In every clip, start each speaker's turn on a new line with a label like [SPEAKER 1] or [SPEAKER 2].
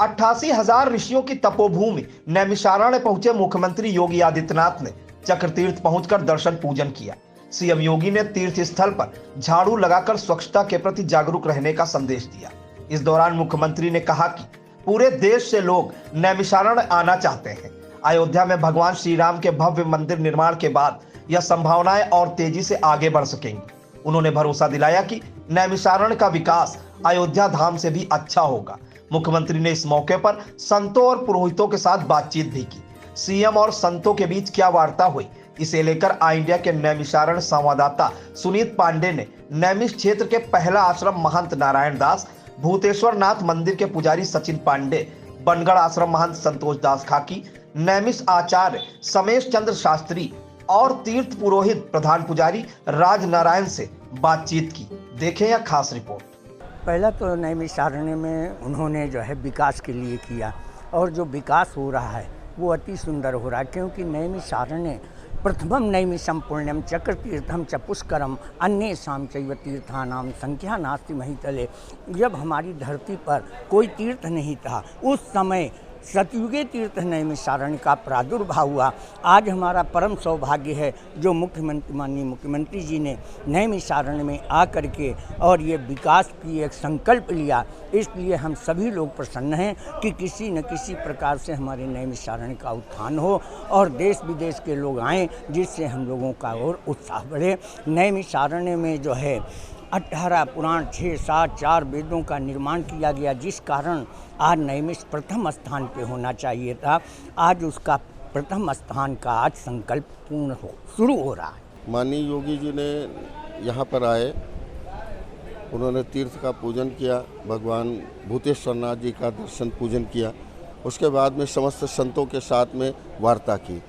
[SPEAKER 1] 88,000 ऋषियों की तपोभूमि नैमिषारण्य पहुंचे मुख्यमंत्री योगी आदित्यनाथ ने चक्रतीर्थ पहुंचकर दर्शन पूजन किया। सीएम योगी ने तीर्थ स्थल पर झाड़ू लगाकर स्वच्छता के प्रति जागरूक रहने का संदेश दिया। इस दौरान मुख्यमंत्री ने कहा कि पूरे देश से लोग नैमिषारण्य आना चाहते हैं। अयोध्या में भगवान श्री राम के भव्य मंदिर निर्माण के बाद यह संभावनाएं और तेजी से आगे बढ़ सकेंगी। उन्होंने भरोसा दिलाया कि नैमिषारण्य का विकास अयोध्या धाम से भी अच्छा होगा। मुख्यमंत्री ने इस मौके पर संतों और पुरोहितों के साथ बातचीत भी की। सीएम और संतों के बीच क्या वार्ता हुई, इसे लेकर आई इंडिया के नैमिषारण्य संवाददाता सुनीत पांडे ने नैमिष क्षेत्र के पहला आश्रम महंत नारायण दास, भूतेश्वर नाथ मंदिर के पुजारी सचिन पांडे, बनगढ़ आश्रम महंत संतोष दास खाकी, नैमिष आचार्य समेश चंद्र शास्त्री और तीर्थ पुरोहित प्रधान पुजारी राज नारायण से बातचीत की। देखें यह खास रिपोर्ट।
[SPEAKER 2] पहला तो नैमिषारण्य में उन्होंने जो है विकास के लिए किया और जो विकास हो रहा है वो अति सुंदर हो रहा है, क्योंकि नैमिषारण्य प्रथमम नैमिषम पुण्यम चक्रतीर्थम च पुष्करम अन्येषां चैव तीर्थानां संख्या नास्ति महितले। जब हमारी धरती पर कोई तीर्थ नहीं था उस समय सतयुगे तीर्थ नैमिषारण्य का प्रादुर्भाव हुआ। आज हमारा परम सौभाग्य है जो माननीय मुख्यमंत्री जी ने नैमिषारण्य में आकर के और ये विकास की एक संकल्प लिया। इसलिए हम सभी लोग प्रसन्न हैं कि किसी न किसी प्रकार से हमारे नैमिषारण्य का उत्थान हो और देश विदेश के लोग आएँ, जिससे हम लोगों का और उत्साह बढ़े। नैमिषारण्य में जो है 18 पुराण, 6, 7, 4 वेदों का निर्माण किया गया, जिस कारण आज नैमिष प्रथम स्थान पे होना चाहिए था। आज उसका प्रथम स्थान का आज संकल्प पूर्ण शुरू हो रहा है।
[SPEAKER 3] माननीय योगी जी ने यहाँ पर आए, उन्होंने तीर्थ का पूजन किया, भगवान भूतेश्वर नाथ जी का दर्शन पूजन किया। उसके बाद में समस्त संतों के साथ में वार्ता की।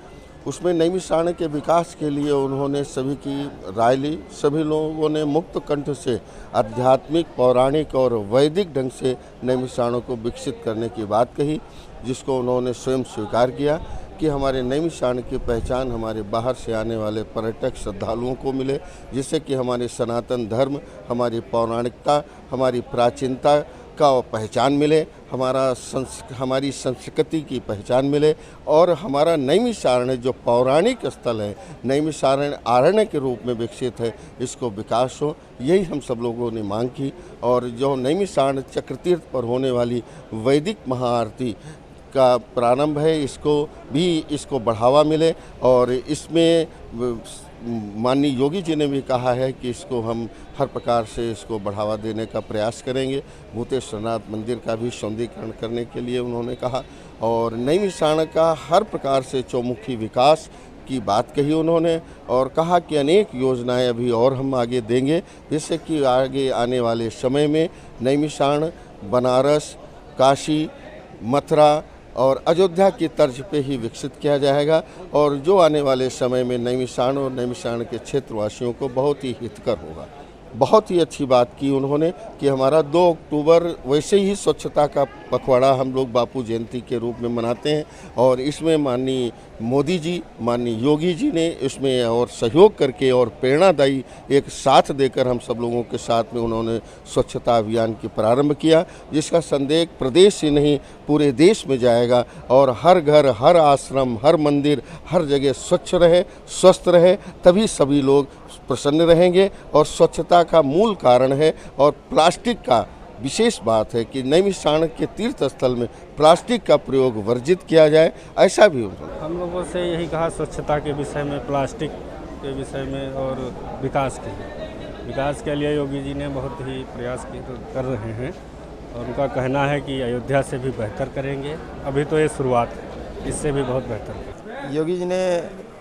[SPEAKER 3] उसमें नैमिषारण्य के विकास के लिए उन्होंने सभी की राय ली। सभी लोगों ने मुक्त कंठ से आध्यात्मिक, पौराणिक और वैदिक ढंग से नैमिषारण्य को विकसित करने की बात कही, जिसको उन्होंने स्वयं स्वीकार किया कि हमारे नैमिषारण्य की पहचान हमारे बाहर से आने वाले पर्यटक श्रद्धालुओं को मिले, जिससे कि हमारे सनातन धर्म, हमारी पौराणिकता, हमारी प्राचीनता का पहचान मिले, हमारी संस्कृति की पहचान मिले और हमारा नैमिषारण्य जो पौराणिक स्थल है, नैमिषारण्य आरण्य के रूप में विकसित है, इसको विकास हो। यही हम सब लोगों ने मांग की। और जो नैमिषारण्य चक्रतीर्थ पर होने वाली वैदिक महाआरती का प्रारंभ है, इसको बढ़ावा मिले और इसमें माननीय योगी जी ने भी कहा है कि इसको हम हर प्रकार से इसको बढ़ावा देने का प्रयास करेंगे। भूतेश्वर नाथ मंदिर का भी सौंदर्यीकरण करने के लिए उन्होंने कहा और नैमिषारण्य का हर प्रकार से चौमुखी विकास की बात कही उन्होंने और कहा कि अनेक योजनाएं अभी और हम आगे देंगे, जिससे कि आगे आने वाले समय में नैमिषारण्य बनारस, काशी, मथुरा और अयोध्या की तर्ज पे ही विकसित किया जाएगा और जो आने वाले समय में नैमिषारण्य और नैमिषारण्य के क्षेत्रवासियों को बहुत ही हितकर होगा। बहुत ही अच्छी बात की उन्होंने कि हमारा 2 अक्टूबर वैसे ही स्वच्छता का पखवाड़ा हम लोग बापू जयंती के रूप में मनाते हैं और इसमें माननीय मोदी जी, माननीय योगी जी ने इसमें और सहयोग करके और प्रेरणादायी एक साथ देकर हम सब लोगों के साथ में उन्होंने स्वच्छता अभियान की प्रारंभ किया, जिसका संदेश प्रदेश से नहीं पूरे देश में जाएगा और हर घर, हर आश्रम, हर मंदिर, हर जगह स्वच्छ रहे, स्वस्थ रहे, तभी सभी लोग प्रसन्न रहेंगे। और स्वच्छता का मूल कारण है और प्लास्टिक का विशेष बात है कि नैमिषारण्य के तीर्थ स्थल में प्लास्टिक का प्रयोग वर्जित किया जाए, ऐसा भी
[SPEAKER 4] हम लोगों से यही कहा स्वच्छता के विषय में, प्लास्टिक के विषय में और विकास के लिए योगी जी ने बहुत ही प्रयास कर रहे हैं और उनका कहना है कि अयोध्या से भी बेहतर करेंगे। अभी तो ये शुरुआत है, इससे भी बहुत बेहतर।
[SPEAKER 5] योगी जी ने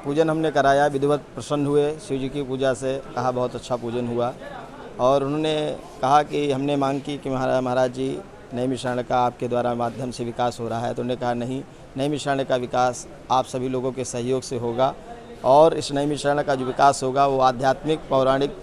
[SPEAKER 5] पूजन हमने कराया, विधिवत प्रसन्न हुए शिव जी की पूजा से, कहा बहुत अच्छा पूजन हुआ और उन्होंने कहा कि हमने मांग की कि महाराज जी नैमिषारण्य का आपके द्वारा माध्यम से विकास हो रहा है, तो उन्होंने कहा नहीं, नैमिषारण्य का विकास आप सभी लोगों के सहयोग से होगा और इस नैमिषारण्य का जो विकास होगा वो आध्यात्मिक, पौराणिक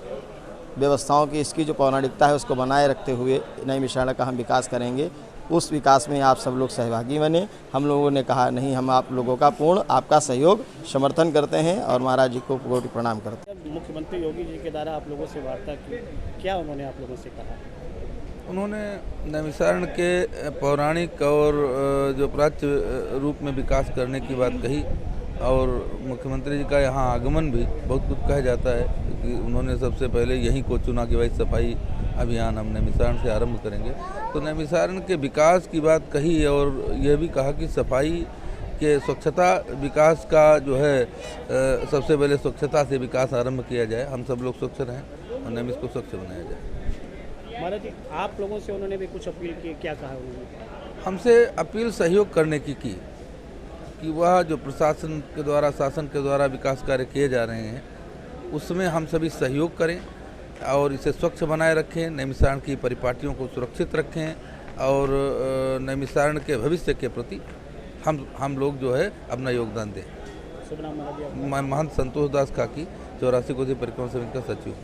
[SPEAKER 5] व्यवस्थाओं की, इसकी जो पौराणिकता है उसको बनाए रखते हुए नैमिषारण्य का हम विकास करेंगे। उस विकास में आप सब लोग सहभागी बने। हम लोगों ने कहा नहीं, हम आप लोगों का पूर्ण आपका सहयोग समर्थन करते हैं और महाराज जी को कोटि प्रणाम करते हैं।
[SPEAKER 6] मुख्यमंत्री योगी जी के द्वारा आप लोगों से वार्ता की, क्या उन्होंने आप लोगों से कहा? उन्होंने नैमिषारण्य के पौराणिक और जो प्राच्य रूप में विकास करने की बात कही और मुख्यमंत्री जी का यहाँ आगमन भी बहुत कुछ कहा जाता है कि उन्होंने सबसे पहले यहीं को चुना कि भाई सफाई अभियान हम नैमिषारण्य से आरंभ करेंगे। तो नैमिषारण्य के विकास की बात कही और यह भी कहा कि सफाई के स्वच्छता विकास का जो है सबसे पहले स्वच्छता से विकास आरंभ किया जाए, हम सब लोग स्वच्छ रहें और नैमिष को स्वच्छ बनाया जाए।
[SPEAKER 7] महाराज जी, आप लोगों से उन्होंने भी कुछ अपील की, क्या कहा उन्होंने?
[SPEAKER 6] हमसे अपील सहयोग करने की कि वह जो प्रशासन के द्वारा शासन के द्वारा विकास कार्य किए जा रहे हैं उसमें हम सभी सहयोग करें और इसे स्वच्छ बनाए रखें, नैमिषारण्य की परिपाटियों को सुरक्षित रखें और नैमिषारण्य के भविष्य के प्रति हम लोग जो है अपना योगदान दें।
[SPEAKER 7] शुभ नाम महाराज जी?
[SPEAKER 6] मैं महंत संतोष दास काकी 84 कोसी परिक्रमा समिति का सचिव।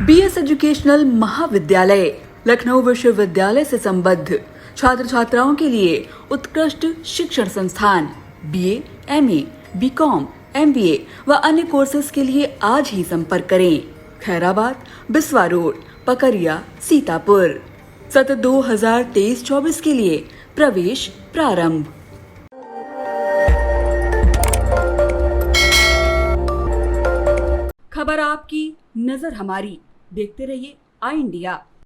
[SPEAKER 8] बीएस एजुकेशनल महाविद्यालय लखनऊ विश्वविद्यालय से संबद्ध छात्र छात्राओं के लिए उत्कृष्ट शिक्षण संस्थान बीए, एमए, बीकॉम, एमबीए व अन्य कोर्सेज के लिए आज ही संपर्क करें। खैराबाद, बिस्वा रोड, पकरिया, सीतापुर। सत्र 2023-24 के लिए प्रवेश प्रारंभ। खबर आपकी, नजर हमारी। देखते रहिए आई इंडिया।